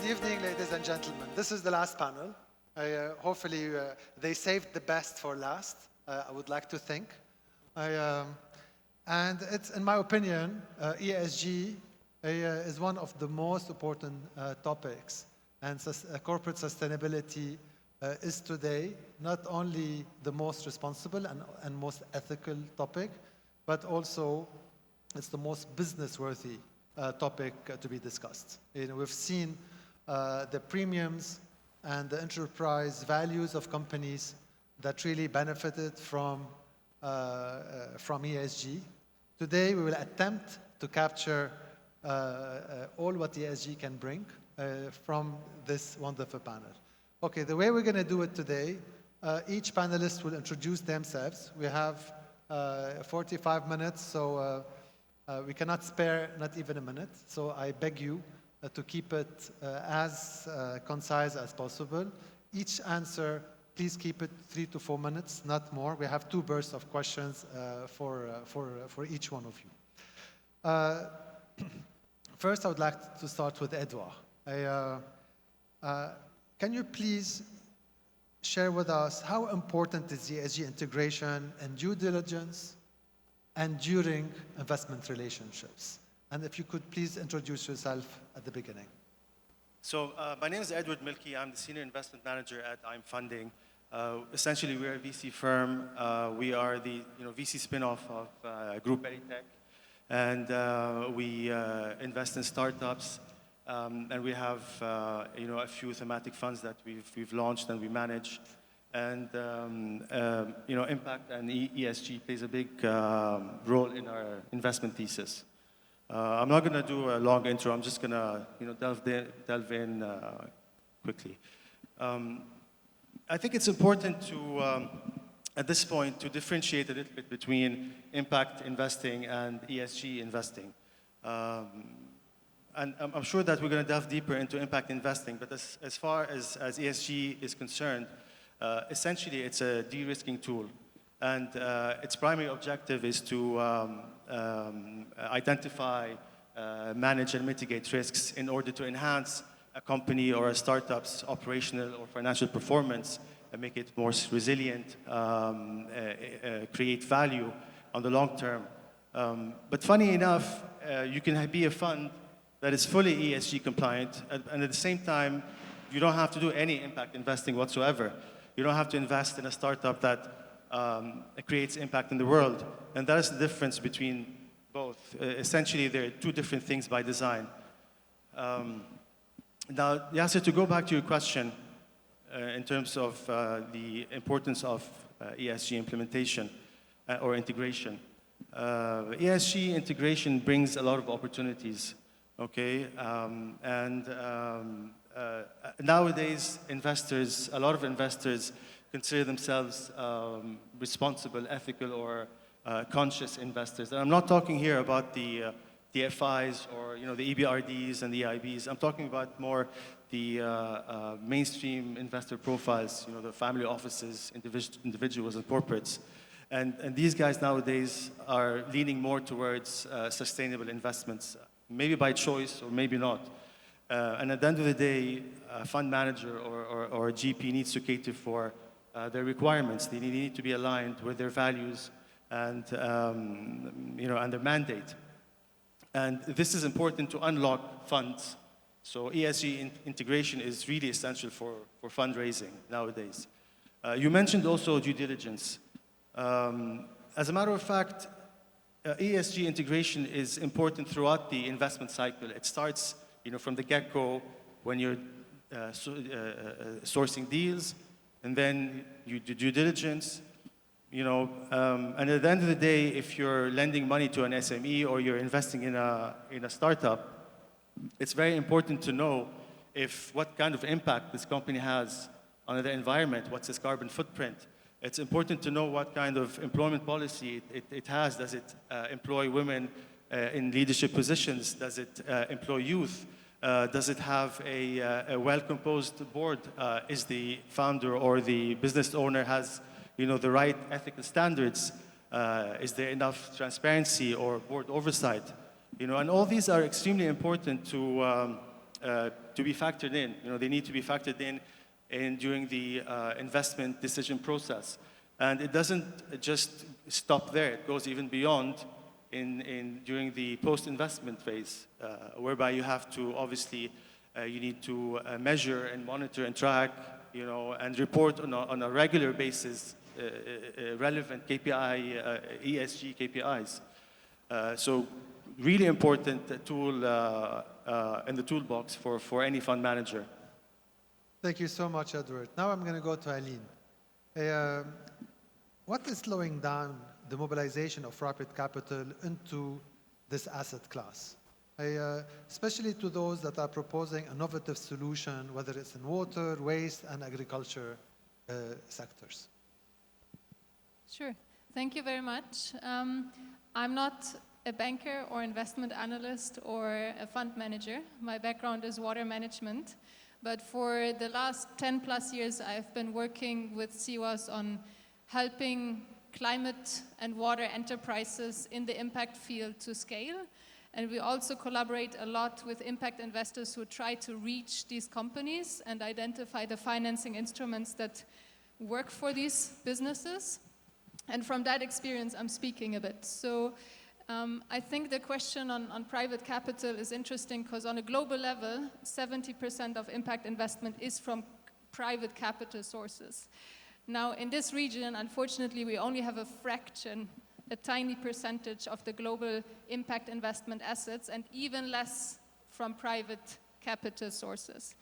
Good evening, ladies and gentlemen. This is the last panel. Hopefully, they saved the best for last, I would like to think. And it's, in my opinion, ESG is one of the most important topics. And corporate sustainability is today not only the most responsible and most ethical topic, but also it's the most business-worthy topic to be discussed. We've seen the premiums and the enterprise values of companies that really benefited from ESG. Today, we will attempt to capture all what ESG can bring from this wonderful panel. Okay, the way we're going to do it today, each panelist will introduce themselves. We have 45 minutes, so we cannot spare not even a minute. So I beg you to keep it as concise as possible. Each answer, please keep it 3 to 4 minutes, not more. We have 2 bursts of questions for each one of you. First, I would like to start with Edouard. Can you please share with us how important is ESG integration and due diligence and during investment relationships? And if you could please introduce yourself at the beginning. So my name is Edward Melki. I'm the Senior Investment Manager at I'm Funding. Essentially, we're a VC firm. We are the VC spin-off of Group Elitech. And we invest in startups. And we have a few thematic funds that we've launched and we manage. And impact and ESG plays a big role in our investment thesis. I'm not going to do a long intro. I'm just going to delve in quickly. I think it's important to, at this point, to differentiate a little bit between impact investing and ESG investing. And I'm sure that we're going to delve deeper into impact investing, but as far as ESG is concerned, essentially it's a de-risking tool. And its primary objective is to identify, manage, and mitigate risks in order to enhance a company or a startup's operational or financial performance and make it more resilient, create value on the long term. But funny enough, you can be a fund that is fully ESG compliant, and at the same time, you don't have to do any impact investing whatsoever. You don't have to invest in a startup that creates impact in the world. And that is the difference between both. Essentially, they're 2 different things by design. Now, Yasser, to go back to your question in terms of the importance of ESG implementation or integration. ESG integration brings a lot of opportunities, okay? Nowadays, a lot of investors consider themselves responsible, ethical, or conscious investors. And I'm not talking here about the FIs or the EBRDs and the EIBs. I'm talking about more the mainstream investor profiles, the family offices, individuals, and corporates. And these guys nowadays are leaning more towards sustainable investments, maybe by choice or maybe not. And at the end of the day, a fund manager or a GP needs to cater for their requirements. They need to be aligned with their values and and their mandate. And this is important to unlock funds. So ESG integration is really essential for fundraising nowadays. You mentioned also due diligence. As a matter of fact, ESG integration is important throughout the investment cycle. It starts from the get-go when you're sourcing deals, and then you do due diligence, and at the end of the day, if you're lending money to an SME or you're investing in a startup, it's very important to know what kind of impact this company has on the environment, what's its carbon footprint. It's important to know what kind of employment policy it has. Does it employ women in leadership positions? Does it employ youth? Does it have a well-composed board? Is the founder or the business owner has the right ethical standards? Is there enough transparency or board oversight? And all these are extremely important to to be factored in. They need to be factored in during the investment decision process. And it doesn't just stop there. It goes even beyond during the post-investment phase, whereby you have to, obviously, you need to measure and monitor and track, and report on a regular basis relevant KPI, ESG KPIs. So really important tool in the toolbox for any fund manager. Thank you so much, Edward. Now I'm going to go to Aline. What is slowing down the mobilization of private capital into this asset class? Especially to those that are proposing innovative solution, whether it's in water, waste, and agriculture sectors. Sure. Thank you very much. I'm not a banker or investment analyst or a fund manager. My background is water management. But for the last 10 plus years, I've been working with Cewas on helping climate and water enterprises in the impact field to scale. And we also collaborate a lot with impact investors who try to reach these companies and identify the financing instruments that work for these businesses. And from that experience, I'm speaking a bit. So I think the question on private capital is interesting because on a global level, 70% of impact investment is from private capital sources. Now, in this region, unfortunately, we only have a fraction, a tiny percentage of the global impact investment assets, and even less from private capital sources.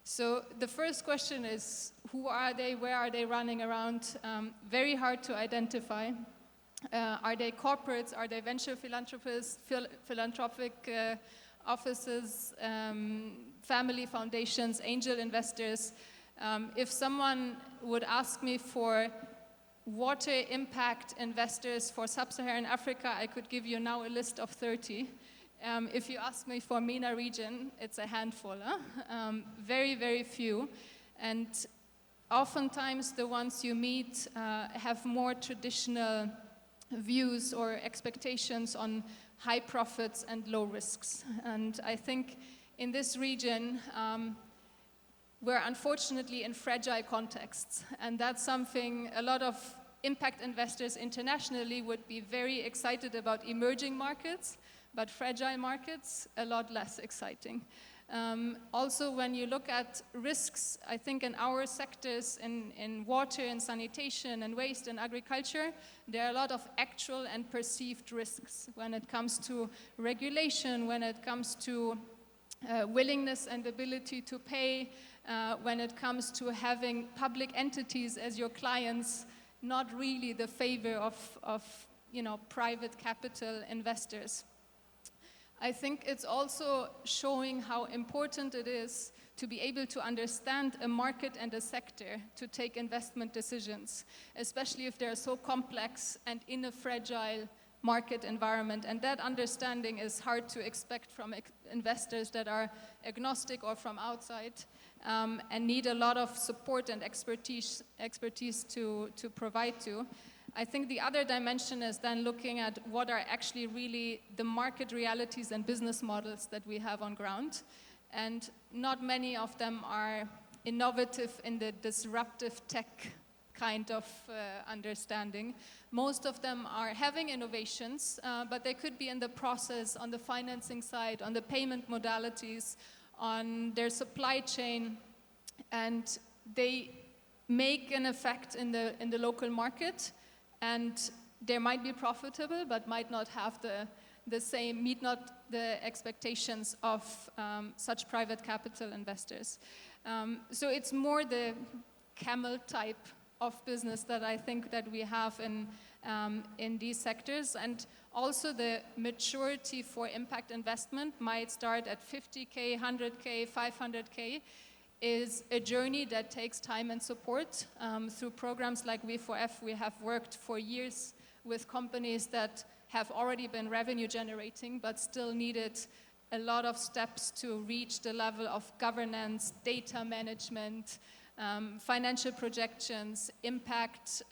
So the first question is, who are they? Where are they running around? Very hard to identify. Are they corporates? Are they venture philanthropists, philanthropic offices, family foundations, angel investors? If someone would ask me for water impact investors for sub-Saharan Africa, I could give you now a list of 30. If you ask me for MENA region, it's a handful. Very, very few. And oftentimes the ones you meet have more traditional views or expectations on high profits and low risks. And I think in this region, we're unfortunately in fragile contexts. And that's something a lot of impact investors internationally would be very excited about emerging markets, but fragile markets, a lot less exciting. Also, when you look at risks, I think in our sectors, in water and sanitation and waste and agriculture, there are a lot of actual and perceived risks when it comes to regulation, when it comes to willingness and ability to pay, when it comes to having public entities as your clients, not really the favor of private capital investors. I think it's also showing how important it is to be able to understand a market and a sector to take investment decisions, especially if they're so complex and in a fragile market environment. And that understanding is hard to expect from investors that are agnostic or from outside and need a lot of support and expertise to provide to. I think the other dimension is then looking at what are actually really the market realities and business models that we have on ground. And not many of them are innovative in the disruptive tech kind of understanding. Most of them are having innovations, but they could be in the process, on the financing side, on the payment modalities, on their supply chain, and they make an effect in the local market. And they might be profitable, but might not have meet not the expectations of such private capital investors. So it's more the camel type of business that I think that we have in these sectors. And also the maturity for impact investment might start at 50K, 100K, 500K. Is a journey that takes time and support. Through programs like W4F, we have worked for years with companies that have already been revenue generating, but still needed a lot of steps to reach the level of governance, data management, financial projections, impact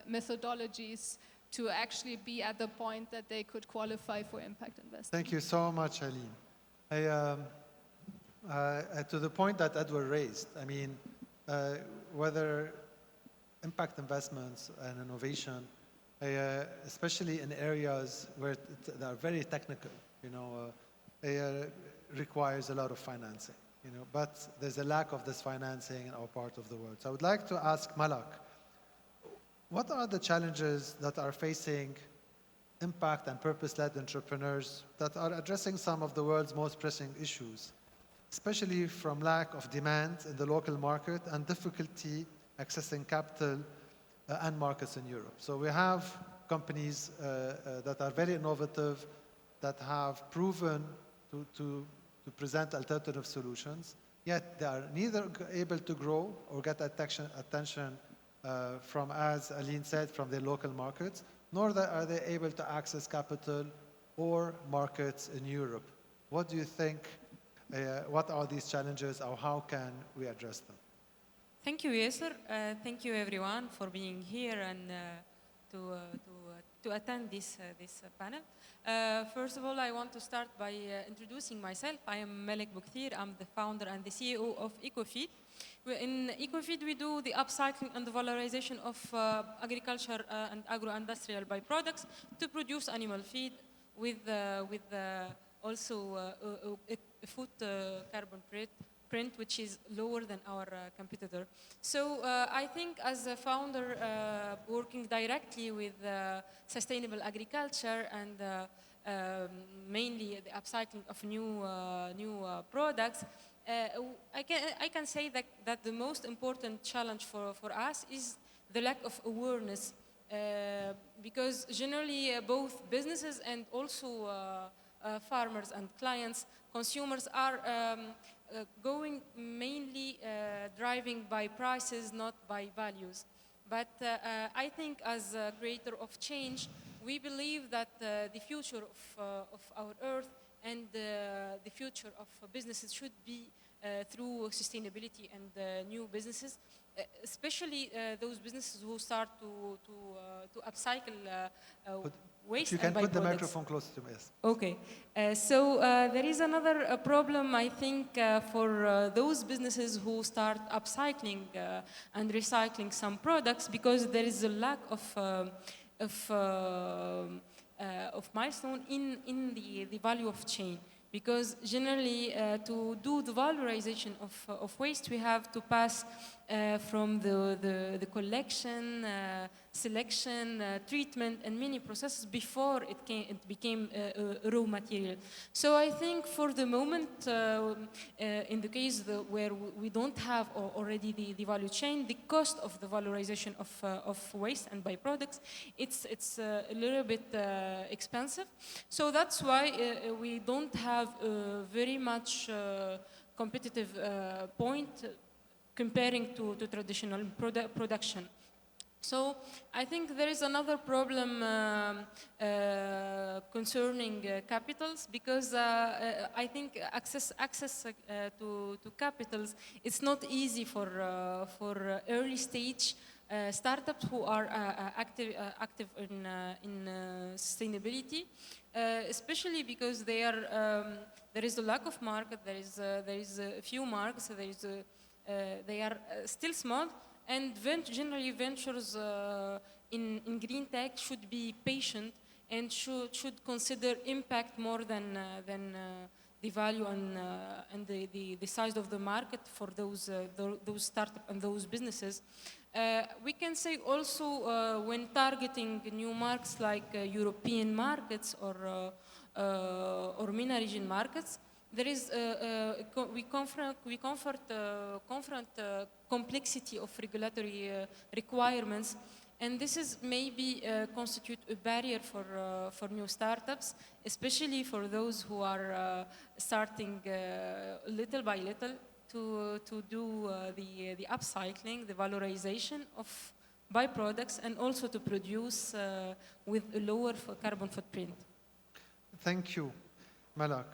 methodologies to actually be at the point that they could qualify for impact investment. Thank you so much, Aline. To the point that Edward raised, I mean, whether impact investments and innovation, especially in areas where that are very technical, you know, requires a lot of financing, you know, but there's a lack of this financing in our part of the world. So I would like to ask Malak, what are the challenges that are facing impact and purpose-led entrepreneurs that are addressing some of the world's most pressing issues, especially from lack of demand in the local market and difficulty accessing capital and markets in Europe? So we have companies that are very innovative, that have proven to present alternative solutions, yet they are neither able to grow or get attention from, as Aline said, from their local markets, nor are they able to access capital or markets in Europe. What do you think, what are these challenges, or how can we address them? Thank you, Yasser. Thank you, everyone, for being here and to attend this panel. First of all, I want to start by introducing myself. I am Malak Bouktir. I'm the founder and the CEO of EcoFeed. In EcoFeed, we do the upcycling and the valorization of agriculture and agro-industrial byproducts to produce animal feed with also a food carbon print, which is lower than our competitor. So I think as a founder working directly with sustainable agriculture and mainly the upcycling of new products, I can say that the most important challenge for us is the lack of awareness, because generally both businesses and also farmers and clients, consumers are going mainly driving by prices, not by values. But I think as a creator of change, we believe that the future of our earth and the future of businesses should be through sustainability and new businesses, especially those businesses who start to upcycle waste. You can and put the byproducts. microphone close to me. Yes. Okay. So there is another problem, I think, for those businesses who start upcycling and recycling some products, because there is a lack of milestone in the value of chain. Because generally, to do the valorization of waste, we have to pass from the collection, selection, treatment, and many processes before it became a raw material. So I think for the moment, in the case where we don't have already the value chain, the cost of the valorization of waste and byproducts, it's a little bit expensive. So that's why we don't have a very much competitive point comparing to traditional production. So I think there is another problem concerning capitals, because I think access to capitals, it's not easy for early stage startups who are active in sustainability, especially because there is a lack of market, there is a few markets, they are still small. And generally, ventures in green tech should be patient and should consider impact more than the value and the size of the market for those startups and those businesses. We can say also when targeting new markets like European markets or MENA region markets, there is we confront complexity of regulatory requirements, and this is maybe constitute a barrier for new startups, especially for those who are starting little by little to do the upcycling, the valorization of byproducts, and also to produce with a lower carbon footprint. Thank you, Malak.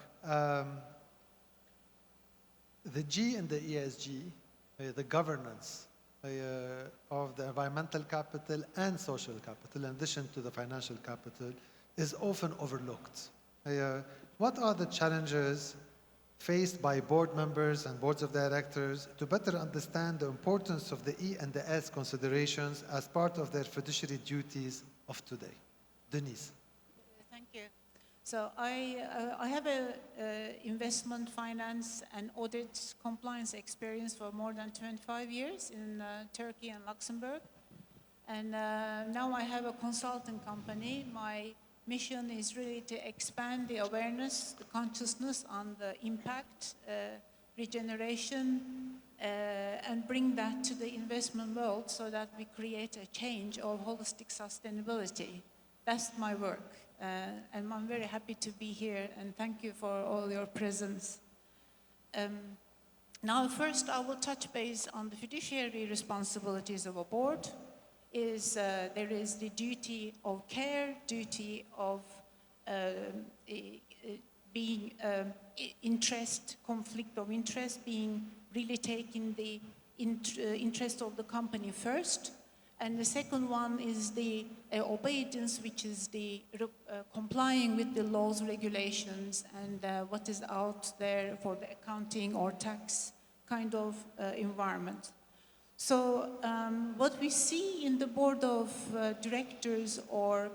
The G in the ESG, the governance of the environmental capital and social capital, in addition to the financial capital, is often overlooked. What are the challenges faced by board members and boards of directors to better understand the importance of the E and the S considerations as part of their fiduciary duties of today. Deniz. Thank you. So I have a investment finance and audit compliance experience for more than 25 years in Turkey and Luxembourg. And now I have a consulting company. My mission is really to expand the awareness, the consciousness on the impact, regeneration, and bring that to the investment world so that we create a change of holistic sustainability. That's my work. And I'm very happy to be here, and thank you for all your presence. Now, first, I will touch base on the fiduciary responsibilities of a board. There is the duty of care, duty of being interest, conflict of interest, being really taking the interest of the company first. And the second one is the obedience, which is the complying with the laws, regulations, and what is out there for the accounting or tax kind of environment. So what we see in the board of directors or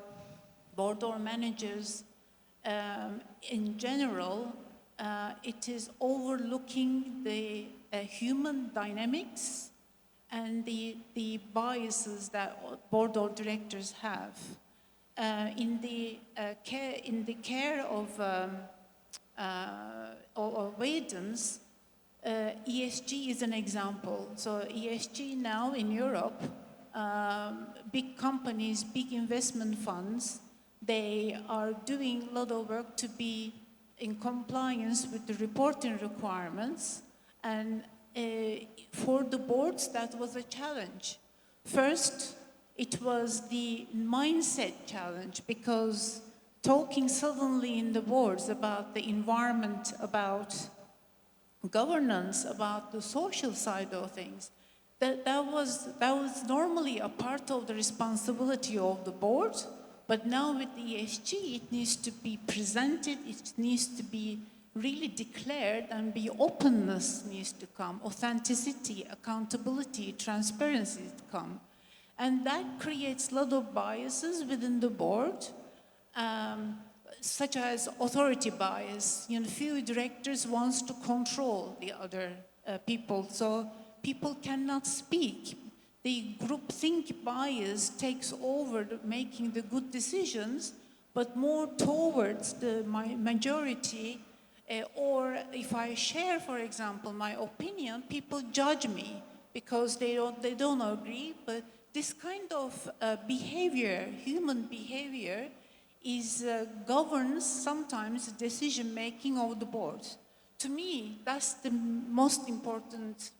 board or managers in general, it is overlooking the human dynamics and the biases that board or directors have. In the care of avoidance, ESG is an example. So ESG now in Europe, big companies, big investment funds, they are doing a lot of work to be in compliance with the reporting requirements. And for the boards, that was a challenge. First, it was the mindset challenge, because talking suddenly in the boards about the environment, about governance, about the social side of things, that was normally a part of the responsibility of the board. But now with ESG, it needs to be presented, it needs to be really declared, and be openness needs to come, authenticity, accountability, transparency to come. And that creates a lot of biases within the board, such as authority bias. You know, few directors wants to control the other people, so people cannot speak. The groupthink bias takes over making the good decisions, but more towards the majority. Or if I share, for example, my opinion, people judge me because they don't agree. But this kind of behavior, human behavior, governs sometimes the decision making of the board. To me, that's the most important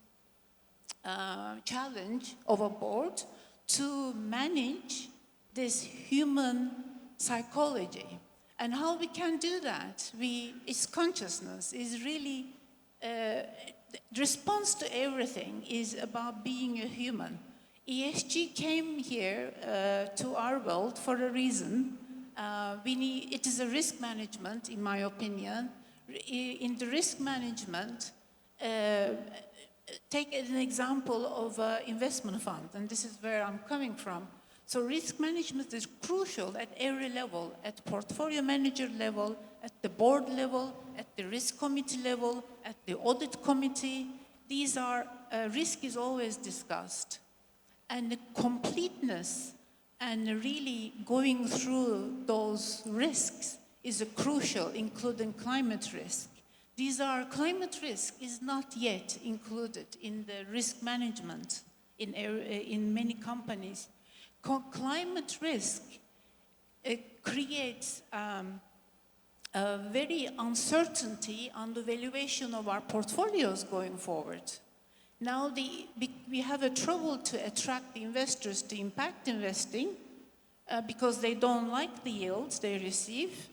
challenge of a board, to manage this human psychology. And how we can do that? It's consciousness, is really, response to everything is about being a human. ESG came here to our world for a reason. It is a risk management, in my opinion. In the risk management, take an example of an investment fund, and this is where I'm coming from. So risk management is crucial at every level, at portfolio manager level, at the board level, at the risk committee level, at the audit committee. These are, risk is always discussed. And the completeness and really going through those risks is crucial, including climate risk. Climate risk is not yet included in the risk management in many companies. Climate risk creates a very uncertainty on the valuation of our portfolios going forward. Now we have a trouble to attract the investors to impact investing because they don't like the yields they receive.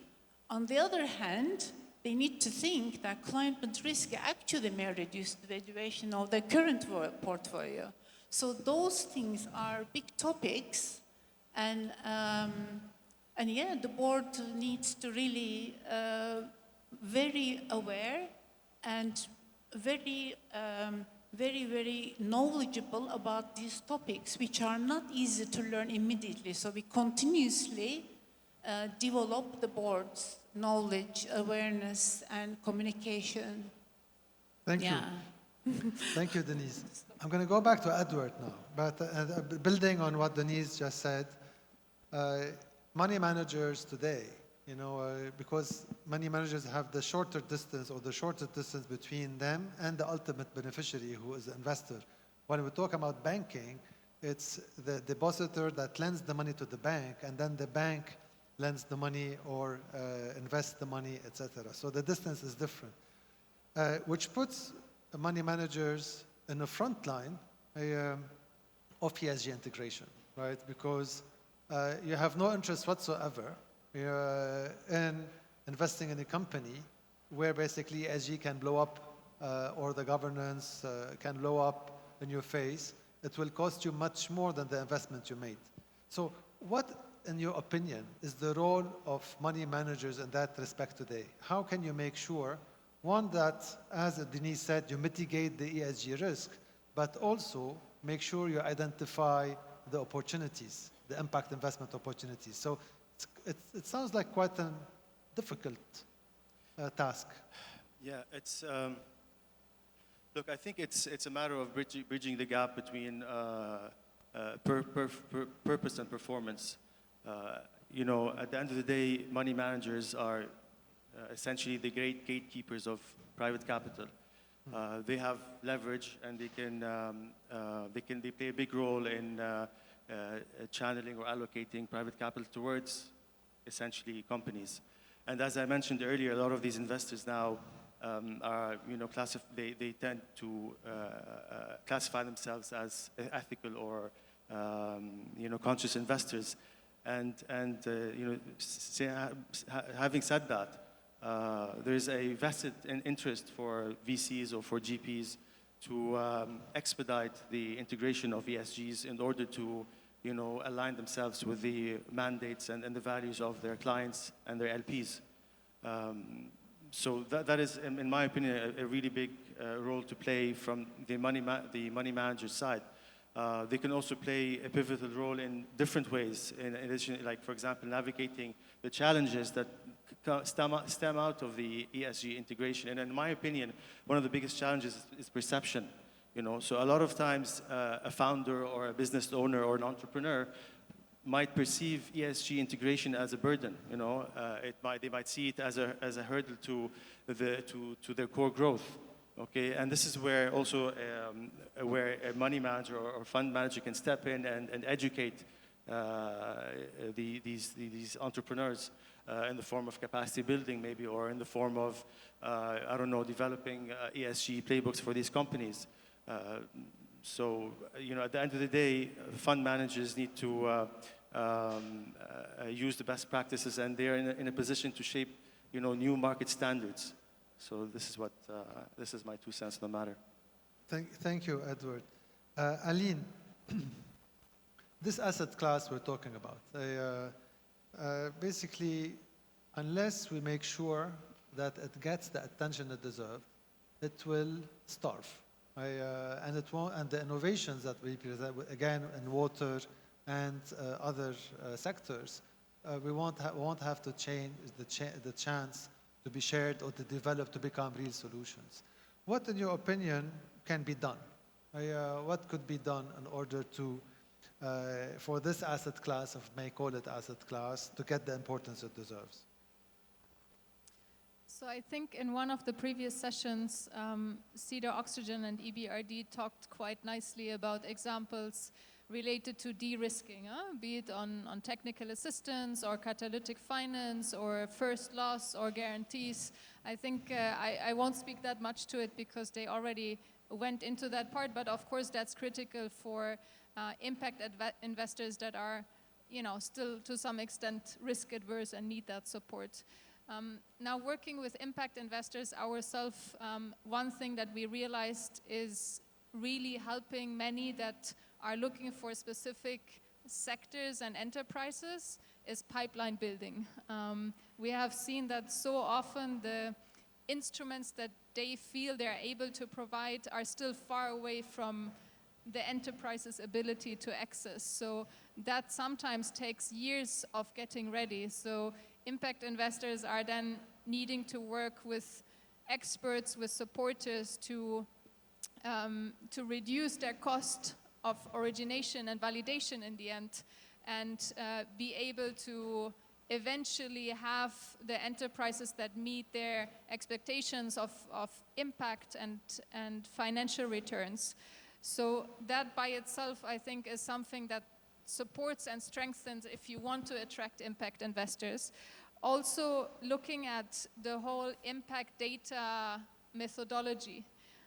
On the other hand, they need to think that climate risk actually may reduce the valuation of their current portfolio. So those things are big topics, and yeah, the board needs to really very aware and very, very knowledgeable about these topics, which are not easy to learn immediately. So we continuously develop the board's knowledge, awareness, and communication. Thank you. Thank you, Deniz. I'm going to go back to Edward now, but building on what Deniz just said, money managers today, you know, because money managers have the shorter distance or the shortest distance between them and the ultimate beneficiary, who is the investor. When we talk about banking, it's the depositor that lends the money to the bank, and then the bank lends the money or invests the money, etc. So the distance is different, which puts money managers in the front line of ESG integration, right? Because you have no interest whatsoever in investing in a company where basically ESG can blow up or the governance can blow up in your face. It will cost you much more than the investment you made. So what, in your opinion, is the role of money managers in that respect today? How can you make sure, one, that, as Deniz said, you mitigate the ESG risk, but also make sure you identify the opportunities, the impact investment opportunities? So it sounds like quite a difficult task. Yeah, it's, look, I think it's a matter of bridging the gap between purpose and performance. You know, at the end of the day, money managers are essentially the great gatekeepers of private capital. They have leverage, and they play a big role in channeling or allocating private capital towards essentially companies. And as I mentioned earlier, a lot of these investors now are, you know, they tend to classify themselves as ethical or, you know, conscious investors. And you know, having said that, there is a vested interest for VCs or for GPs to expedite the integration of ESGs in order to, you know, align themselves with the mandates and the values of their clients and their LPs. So that is, in my opinion, a really big role to play from the money manager's side. They can also play a pivotal role in different ways, in addition, like, for example, navigating the challenges that stem out of the ESG integration. And in my opinion, one of the biggest challenges is perception. You know, so a lot of times a founder or a business owner or an entrepreneur might perceive ESG integration as a burden. You know, they might see it as a hurdle to their core growth. Okay, and this is where also where a money manager or fund manager can step in and educate these entrepreneurs in the form of capacity building, maybe, or in the form of I don't know, developing ESG playbooks for these companies. So, you know, at the end of the day, fund managers need to use the best practices, and they're in a position to shape, you know, new market standards. So this is what this is my 2 cents on the matter. Thank you, Edward. Aline, this asset class we're talking about, basically, unless we make sure that it gets the attention it deserves, it will starve. And it won't. And the innovations that we present, again, in water and other sectors, we won't have to change the chance to be shared or to develop to become real solutions. What, in your opinion, can be done? What could be done in order to, for this asset class, if I may call it asset class, to get the importance it deserves? So I think in one of the previous sessions, Cedar Oxygen and EBRD talked quite nicely about examples related to de-risking, be it on technical assistance or catalytic finance or first loss or guarantees. I think I won't speak that much to it because they already went into that part, but of course that's critical for impact investors that are, you know, still to some extent risk adverse and need that support. Now, working with impact investors ourselves, one thing that we realized is really helping many that are looking for specific sectors and enterprises is pipeline building. We have seen that so often the instruments that they feel they're able to provide are still far away from the enterprise's ability to access. So that sometimes takes years of getting ready. So impact investors are then needing to work with experts, with supporters to reduce their cost of origination and validation in the end, and be able to eventually have the enterprises that meet their expectations of impact and financial returns. So that by itself, I think, is something that supports and strengthens if you want to attract impact investors. Also looking at the whole impact data methodology.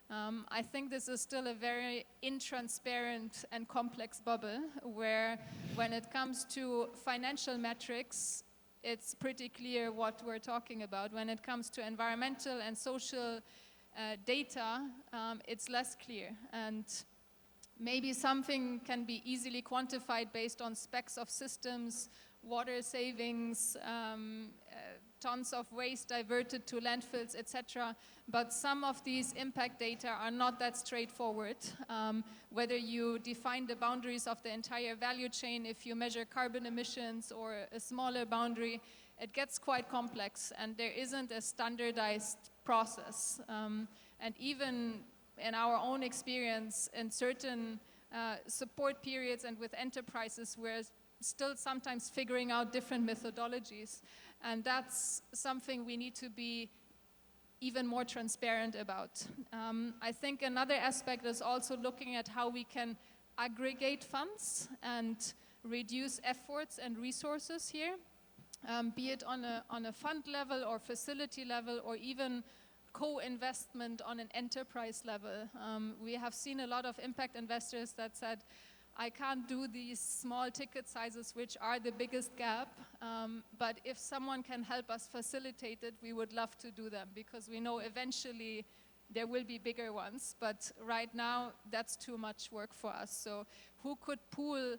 I think this is still a very intransparent and complex bubble where when it comes to financial metrics, it's pretty clear what we're talking about. When it comes to environmental and social data, it's less clear. And maybe something can be easily quantified based on specs of systems, water savings, tons of waste diverted to landfills, etc. But some of these impact data are not that straightforward. Whether you define the boundaries of the entire value chain, if you measure carbon emissions or a smaller boundary, it gets quite complex, and there isn't a standardized process. And even in our own experience, in certain support periods and with enterprises, we're still sometimes figuring out different methodologies. And that's something we need to be even more transparent about. I think another aspect is also looking at how we can aggregate funds and reduce efforts and resources here, be it on a fund level or facility level, or even co-investment on an enterprise level. We have seen a lot of impact investors that said, I can't do these small ticket sizes, which are the biggest gap, but if someone can help us facilitate it, we would love to do them, because we know eventually there will be bigger ones, but right now that's too much work for us. So who could pool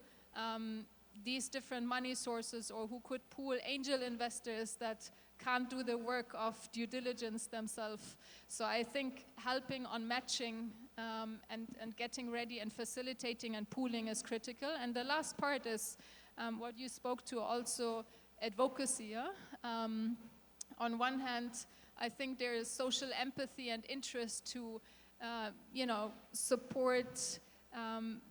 these different money sources, or who could pool angel investors that can't do the work of due diligence themselves? So I think helping on matching and getting ready and facilitating and pooling is critical. And the last part is what you spoke to also, advocacy. Yeah? On one hand, I think there is social empathy and interest to support,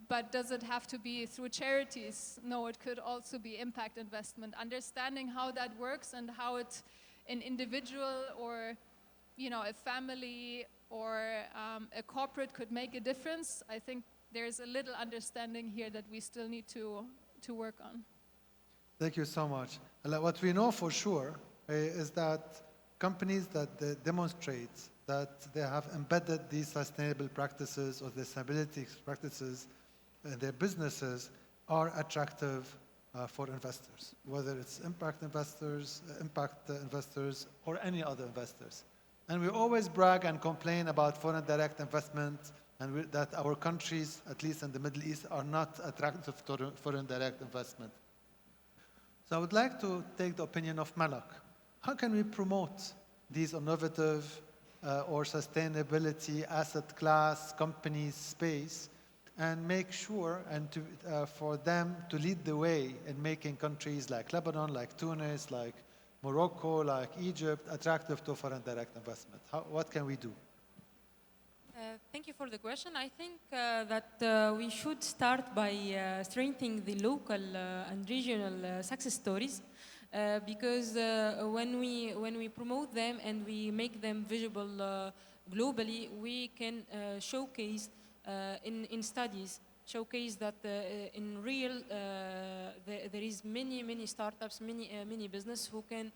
but does it have to be through charities? No, it could also be impact investment. Understanding how that works and how an individual or a family or a corporate could make a difference. I think there's a little understanding here that we still need to work on. Thank you so much. What we know for sure is that companies that demonstrate that they have embedded these sustainable practices or the sustainability practices in their businesses are attractive for investors, whether it's impact investors, or any other investors. And we always brag and complain about foreign direct investment and that our countries, at least in the Middle East, are not attractive to foreign direct investment. So I would like to take the opinion of Malak. How can we promote these innovative or sustainability asset class companies space and make sure and for them to lead the way in making countries like Lebanon, like Tunis, like Morocco, like Egypt, attractive to foreign direct investment? What can we do? Thank you for the question. I think that we should start by strengthening the local and regional success stories, because when we promote them and we make them visible globally, we can showcase in studies, showcase that in real there is many startups, many business who can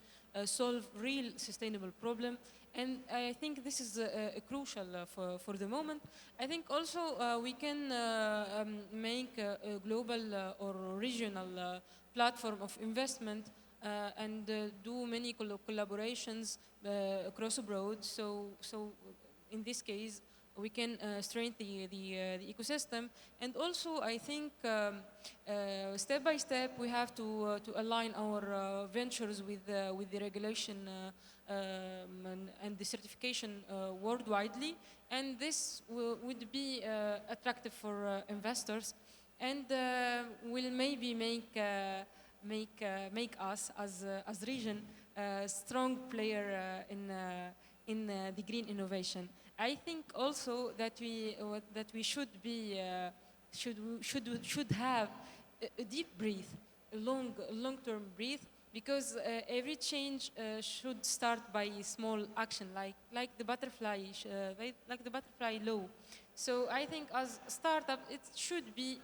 solve real sustainable problem. And I think this is crucial for the moment. I think also we can make a global or regional platform of investment and do many collaborations across abroad. So in this case, we can strengthen the ecosystem. And also, I think step by step we have to align our ventures with the regulation and the certification worldwidely, and this would be attractive for investors, and will maybe make us as region a strong player in the green innovation. I think also that we should have a deep breath, a long-term breath, because every change should start by small action, like the butterfly law. So I think as a startup, it should be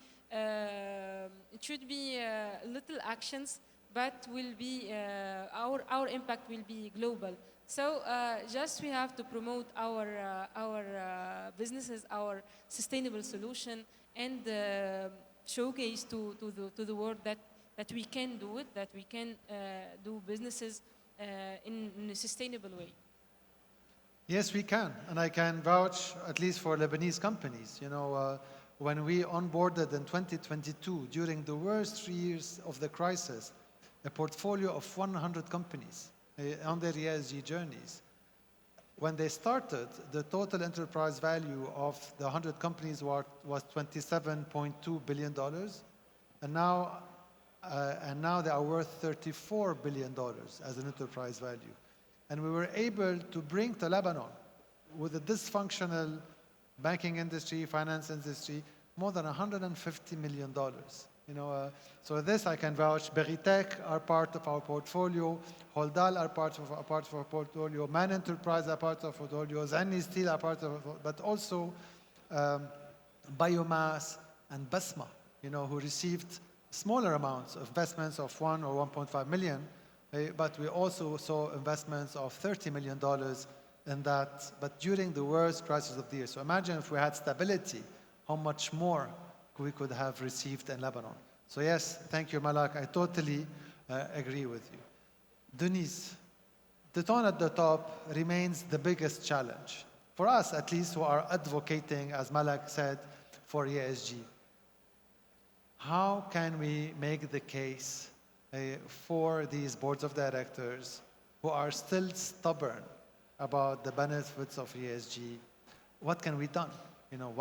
little actions, but will be our impact will be global. So just we have to promote our businesses, our sustainable solution, and showcase to the world that we can do it, that we can do businesses in a sustainable way. Yes, we can, and I can vouch at least for Lebanese companies. You know, when we onboarded in 2022, during the worst 3 years of the crisis, a portfolio of 100 companies on their ESG journeys. When they started, the total enterprise value of the 100 companies was $27.2 billion, and now they are worth $34 billion as an enterprise value. And we were able to bring to Lebanon, with a dysfunctional banking industry, finance industry, more than $150 million. You know, so this I can vouch. Beritech are part of our portfolio. Holdal are part of our portfolio. Man Enterprise are part of our portfolio. Zanni Steel are part of our portfolio. But also Biomass and Bussman, you know, who received smaller amounts of investments of 1 or 1.5 million. But we also saw investments of $30 million in that, but during the worst crisis of the year. So imagine if we had stability, how much more we could have received in Lebanon. So yes, thank you, Malak. I totally agree with you. Deniz, the tone at the top remains the biggest challenge. For us, at least, who are advocating, as Malak said, for ESG. How can we make the case for these boards of directors who are still stubborn about the benefits of ESG? What can be done? You know,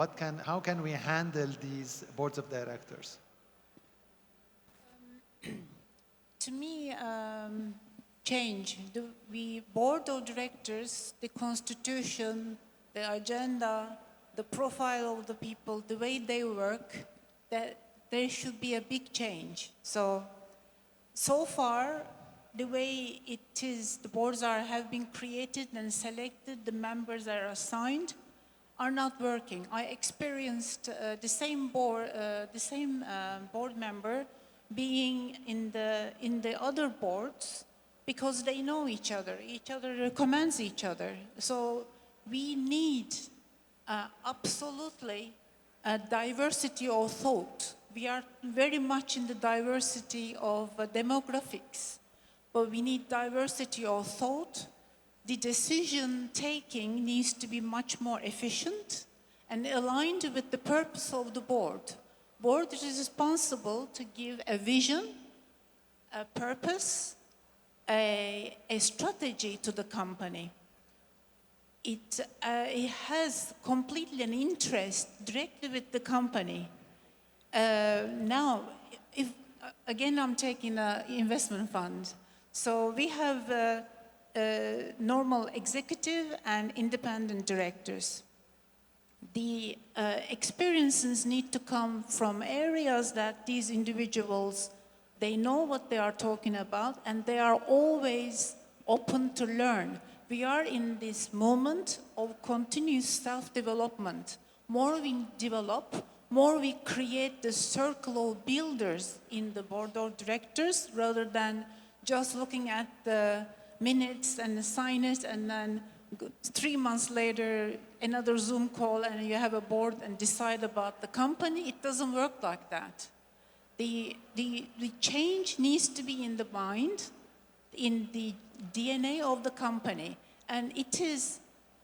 how can we handle these boards of directors? To me, change. The board of directors, the constitution, the agenda, the profile of the people, the way they work, that there should be a big change. So far, the way it is, the boards have been created and selected, the members are assigned, are not working. I experienced the same board member being in the other boards because they know each other recommends each other. So we need absolutely a diversity of thought. We are very much in the diversity of demographics, but we need diversity of thought. The decision taking needs to be much more efficient and aligned with the purpose of the board. Board is responsible to give a vision, a purpose, a strategy to the company. It has completely an interest directly with the company. Now, again, I'm taking an investment fund. So we have normal executive and independent directors. The experiences need to come from areas that these individuals, they know what they are talking about, and they are always open to learn. We are in this moment of continuous self-development. More we develop, more we create the circle of builders in the board of directors, rather than just looking at the minutes and sign it, and then 3 months later, another Zoom call, and you have a board and decide about the company. It doesn't work like that. The change needs to be in the mind, in the DNA of the company. And it is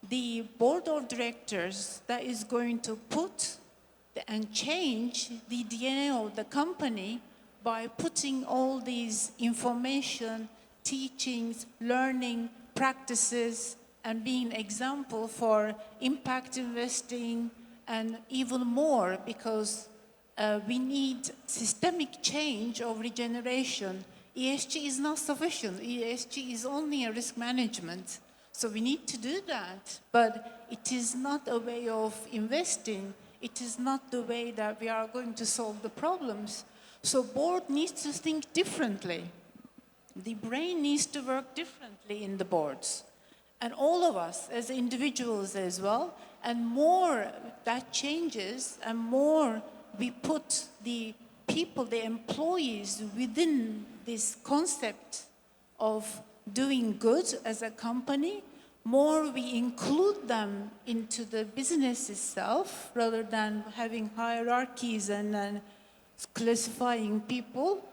the board of directors that is going to put and change the DNA of the company by putting all these information, teachings, learning, practices, and being example for impact investing and even more, because we need systemic change of regeneration. ESG is not sufficient. ESG is only a risk management. So we need to do that, but it is not a way of investing. It is not the way that we are going to solve the problems. So board needs to think differently. The brain needs to work differently in the boards. And all of us as individuals as well, and more that changes and more we put the people, the employees within this concept of doing good as a company, more we include them into the business itself rather than having hierarchies and then classifying people,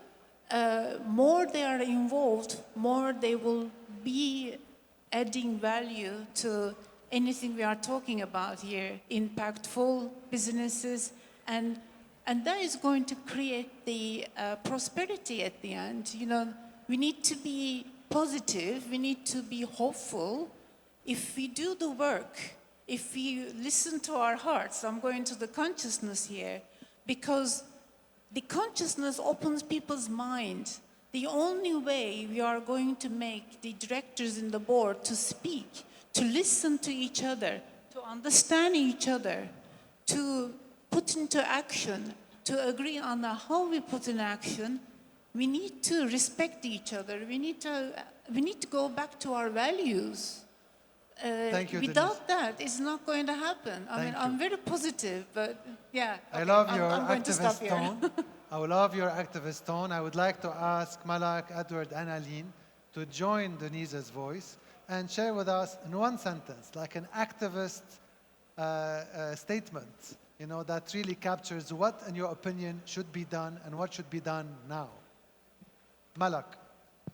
more they are involved, more they will be adding value to anything we are talking about here, impactful businesses, and that is going to create the prosperity at the end. You know, we need to be positive, we need to be hopeful. If we do the work, if we listen to our hearts, I'm going to the consciousness here, because the consciousness opens people's mind. The only way we are going to make the directors in the board to speak, to listen to each other, to understand each other, to put into action, to agree on how we put in action, we need to respect each other. We need to go back to our values. Thank you, Without that, it's not going to happen. I mean, you. I'm very positive, but yeah. I love your I'm going to stop activist here. tone. I love your activist tone. I would like to ask Malak, Edward, and Aline to join Deniz's voice and share with us in one sentence, like an activist statement, you know, that really captures what, in your opinion, should be done and what should be done now. Malak.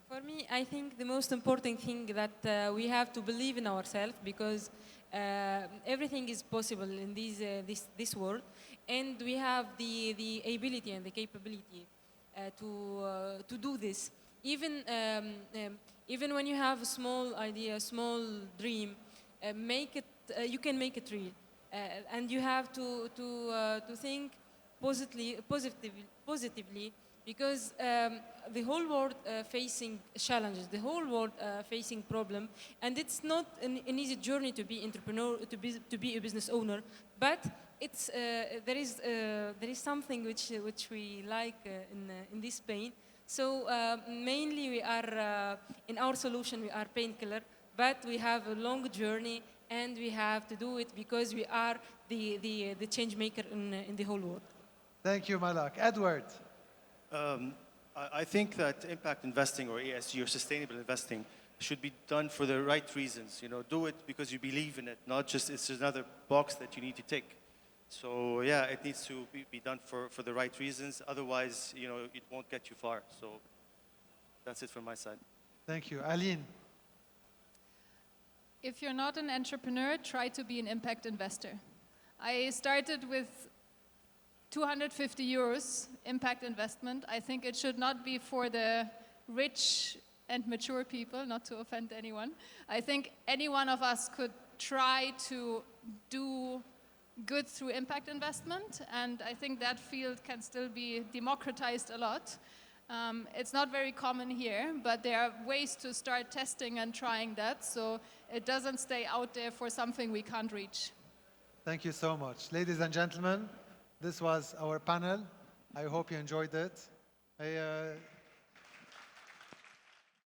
For me, I think the most important thing that we have to believe in ourselves, because everything is possible in this world, and we have the ability and the capability to do this. Even when you have a small idea, a small dream, make it. You can make it real, and you have to think positively. Because the whole world facing challenges, the whole world facing problem, and it's not an easy journey to be entrepreneur, to be a business owner. But it's there is something which we like in this pain. So mainly we are in our solution we are painkiller, but we have a long journey and we have to do it because we are the change maker in the whole world. Thank you, Malak. Edward. I think that impact investing or ESG or sustainable investing should be done for the right reasons. You know, do it because you believe in it, not just it's another box that you need to tick. So yeah, it needs to be done for the right reasons. Otherwise, you know, it won't get you far. So that's it from my side. Thank you. Aline. If you're not an entrepreneur, try to be an impact investor. I started with 250 euros impact investment. I think it should not be for the rich and mature people, not to offend anyone. I think any one of us could try to do good through impact investment, and I think that field can still be democratized a lot. It's not very common here, but there are ways to start testing and trying that, so it doesn't stay out there for something we can't reach. Thank you so much. Ladies and gentlemen, this was our panel. I hope you enjoyed it.